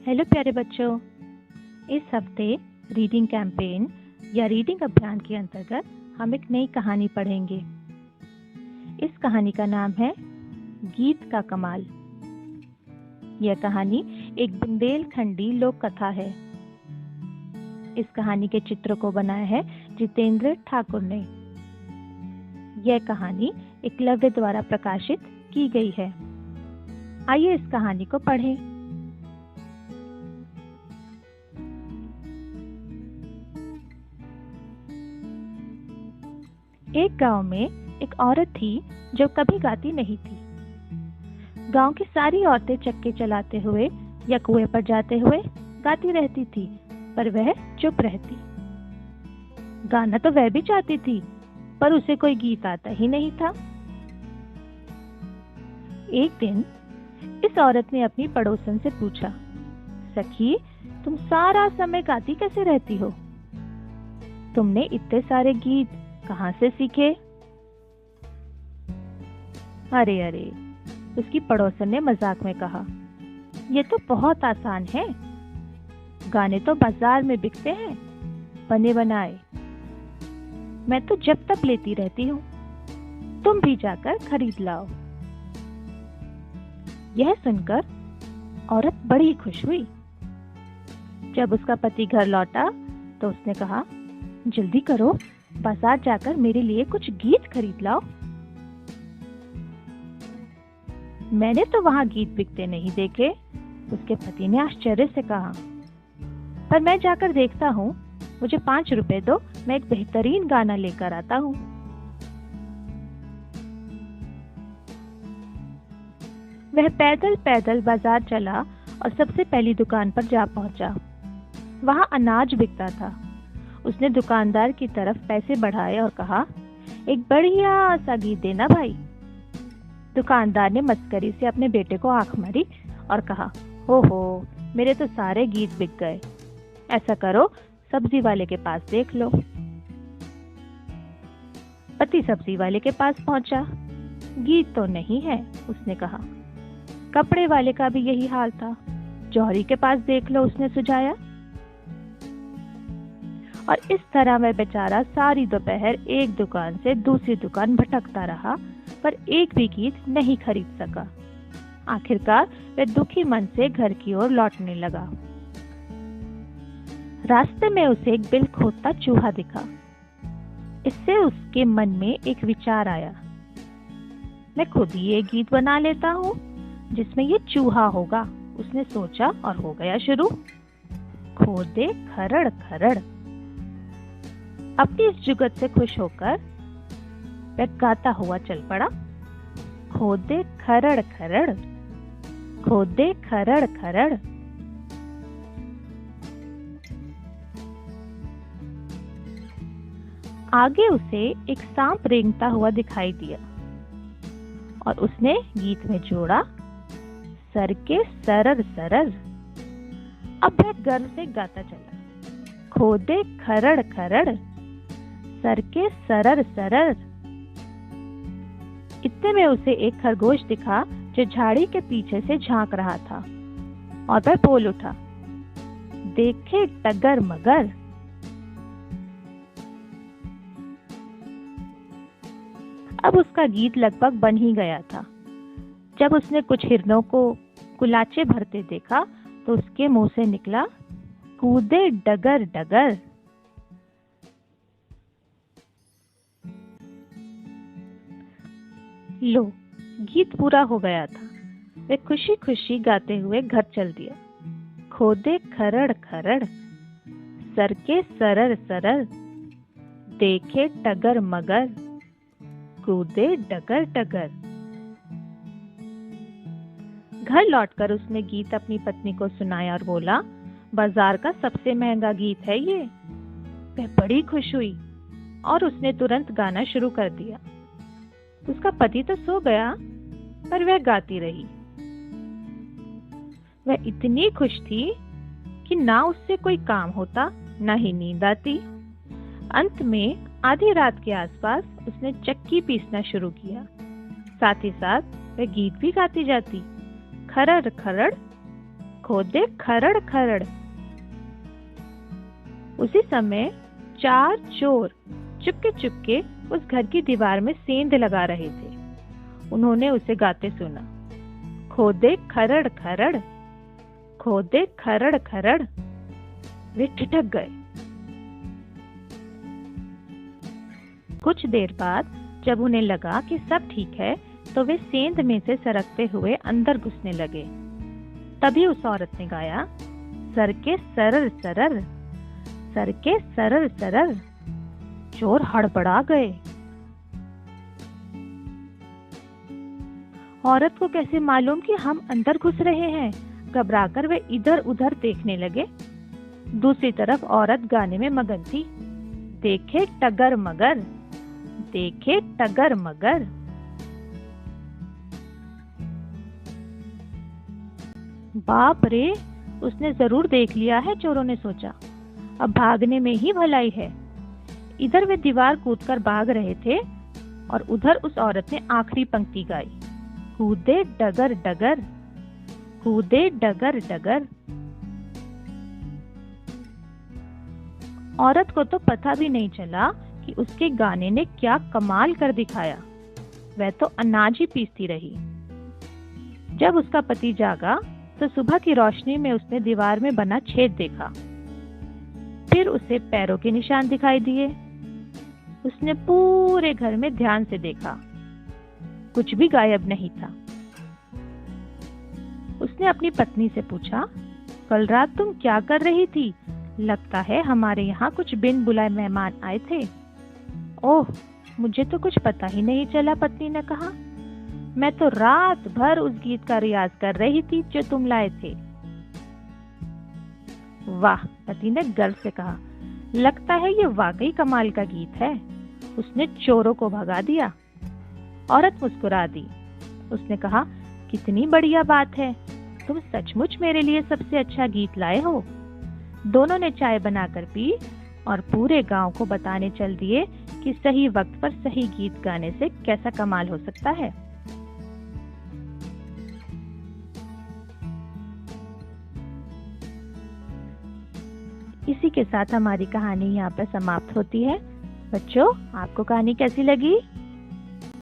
Hello प्यारे बच्चों। इस हफ्ते रीडिंग कैंपेन या रीडिंग अभियान के अंतर्गत हम एक नई कहानी पढ़ेंगे। इस कहानी का नाम है गीत का कमाल। यह कहानी एक बुंदेलखंडी लोक कथा है। इस कहानी के चित्र को बनाया है जितेंद्र ठाकुर ने। यह कहानी एकलव्य द्वारा प्रकाशित की गई है। आइए इस कहानी को पढ़ें। एक गांव में एक औरत थी जो कभी गाती नहीं थी। गांव की सारी औरतें चक्के चलाते हुए या कुएं पर जाते हुए गाती रहती थी, पर वह चुप रहती। गाना तो वह भी चाहती थी, पर उसे कोई गीत आता ही नहीं था। एक दिन इस औरत ने अपनी पड़ोसन से पूछा, सखी, तुम सारा समय गाती कैसे रहती हो? तुमने इतने सारे गीत कहां से सीखे? अरे अरे, उसकी पड़ोसन ने मजाक में कहा, ये तो बहुत आसान है। गाने तो बाजार में बिकते हैं, बने बनाए। मैं तो जब तक लेती रहती हूँ, तुम भी जाकर खरीद लाओ। यह सुनकर औरत बड़ी खुश हुई। जब उसका पति घर लौटा तो उसने कहा, जल्दी करो, बाजार जाकर मेरे लिए कुछ गीत खरीद लाओ। मैंने तो वहां गीत बिकते नहीं देखे, उसके पति ने आश्चर्य से कहा। पर मैं जाकर देखता हूँ, मुझे 5 रुपए दो, मैं एक बेहतरीन गाना लेकर आता हूँ। वह पैदल पैदल बाजार चला और सबसे पहली दुकान पर जा पहुंचा। वहां अनाज बिकता था। उसने दुकानदार की तरफ पैसे बढ़ाए और कहा, एक बढ़िया सा गीत देना भाई। दुकानदार ने मस्करी से अपने बेटे को आंख मारी और कहा, हो, मेरे तो सारे गीत बिक गए। ऐसा करो, सब्जी वाले के पास देख लो। पति सब्जी वाले के पास पहुंचा। गीत तो नहीं है, उसने कहा। कपड़े वाले का भी यही हाल था। जौहरी के पास देख लो, उसने सुझाया। और इस तरह वह बेचारा सारी दोपहर एक दुकान से दूसरी दुकान भटकता रहा, पर एक भी गीत नहीं खरीद सका। आखिरकार वह दुखी मन से घर की ओर लौटने लगा। रास्ते में उसे एक बिल खोदता चूहा दिखा। इससे उसके मन में एक विचार आया, मैं खुद ही एक गीत बना लेता हूँ जिसमें ये चूहा होगा। उसने सोचा और हो गया शुरू। खोदे खरड़ खरड़। अपनी इस जुगत से खुश होकर वह गाता हुआ चल पड़ा। खोदे खरड़ खरड़, खोदे खरड़ खरड़। आगे उसे एक सांप रेंगता हुआ दिखाई दिया और उसने गीत में जोड़ा, सर के सरर सरर। अब वह गर्व से गाता चला, खोदे खरड़ खरड़, सर के सरर सरर। इतने में उसे एक खरगोश दिखा जो झाड़ी के पीछे से झांक रहा था और वह बोल उठा, देखे टगर मगर। अब उसका गीत लगभग बन ही गया था। जब उसने कुछ हिरणों को कुलाचे भरते देखा तो उसके मुंह से निकला, कूदे डगर डगर। लो, गीत पूरा हो गया था। वे खुशी खुशी गाते हुए घर चल दिया। खोदे खरड़ खरड़, सर के सरर सरर, देखे टगर मगर, कूदे डगर डगर। घर लौटकर उसने गीत अपनी पत्नी को सुनाया और बोला, बाजार का सबसे महंगा गीत है ये। वह बड़ी खुश हुई और उसने तुरंत गाना शुरू कर दिया। उसका पति तो सो गया, पर वह गाती रही। वह इतनी खुश थी कि ना उससे कोई काम होता, ना ही नींद आती। अंत में आधी रात के आसपास उसने चक्की पीसना शुरू किया। साथ ही साथ वह गीत भी गाती जाती, खरड़ खरड़, खोदे खरड़ खरड़। उसी समय 4 चोर चुपके चुपके उस घर की दीवार में सेंध लगा रहे थे। उन्होंने उसे गाते सुना, खोदे खरड़ खरड़, खोदे खरड़ खरड़। वे ठिठक गए। कुछ देर बाद जब उन्हें लगा कि सब ठीक है तो वे सेंध में से सरकते हुए अंदर घुसने लगे। तभी उस औरत ने गाया, सर के सरर सरर, सर के सरर सरर। चोर हड़बड़ा गए। औरत को कैसे मालूम कि हम अंदर घुस रहे हैं? घबराकर वे इधर उधर देखने लगे। दूसरी तरफ औरत गाने में मगन थी, देखे टगर मगर, देखे टगर मगर। बाप रे, उसने जरूर देख लिया है, चोरों ने सोचा। अब भागने में ही भलाई है। इधर वे दीवार कूदकर भाग रहे थे और उधर उस औरत ने आखिरी पंक्ति गाई, कूदे डगर डगर, कूदे डगर डगर। औरत को तो पता भी नहीं चला कि उसके गाने ने क्या कमाल कर दिखाया। वह तो अनाज ही पीसती रही। जब उसका पति जागा तो सुबह की रोशनी में उसने दीवार में बना छेद देखा। फिर उसे पैरों के निशान दिखाई दिए। उसने पूरे घर में ध्यान से देखा, कुछ भी गायब नहीं था। उसने अपनी पत्नी से पूछा, कल रात तुम क्या कर रही थी? लगता है हमारे यहाँ कुछ बिन बुलाए मेहमान आए थे। ओह, मुझे तो कुछ पता ही नहीं चला, पत्नी ने कहा। मैं तो रात भर उस गीत का रियाज कर रही थी जो तुम लाए थे। वाह, पति ने गर्व से कहा, लगता है ये वाकई कमाल का गीत है। उसने चोरों को भगा दिया। औरत मुस्कुरा दी। उसने कहा, कितनी बढ़िया बात है, तुम सचमुच मेरे लिए सबसे अच्छा गीत लाए हो। दोनों ने चाय बनाकर पी और पूरे गांव को बताने चल दिए कि सही वक्त पर सही गीत गाने से कैसा कमाल हो सकता है। इसी के साथ हमारी कहानी यहाँ पर समाप्त होती है। बच्चों, आपको कहानी कैसी लगी?